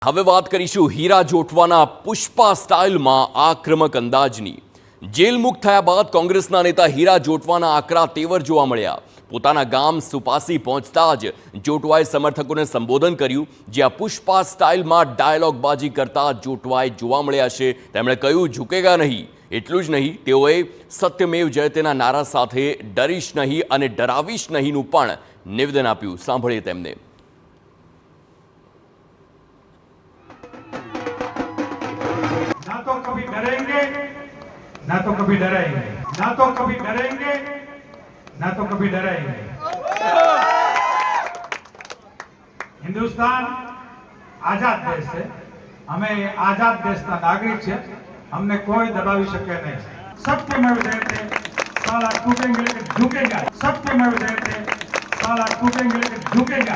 હવે વાત કરીશું હીરા જોટવાના પુષ્પા સ્ટાઇલમાં આક્રમક અંદાજની। જેલ મુક્ત થયા બાદ કોંગ્રેસના નેતા હીરા જોટવાના આકરા તેવર જોવા મળ્યા। પોતાના ગામ સુપાસી પહોંચતા જ જોટવાએ સમર્થકોને સંબોધન કર્યું, જ્યાં પુષ્પા સ્ટાઇલમાં ડાયલોગબાજી કરતા જોટવાએ જોવા મળ્યા છે। તેમણે કહ્યું, ઝુકેગા નહીં। એટલું જ નહીં, તેઓએ સત્યમેવ જયતેના નારા સાથે ડરીશ નહીં અને ડરાવીશ નહીંનું પણ નિવેદન આપ્યું। સાંભળીએ તેમને। ना तो कभी डरेंगे, ना तो कभी डराएंगे, ना तो कभी डरेंगे, ना तो कभी डराएंगे। हिंदुस्तान आजाद देश है, हमें आजाद देश का नागरिक है, हमने कोई दबावी शक्य नहीं। सत्यमेव जयते, साला टूटेंगे लेकिन झुकेगा। सत्यमेव जयते, साला टूटेंगे लेकिन झुकेगा।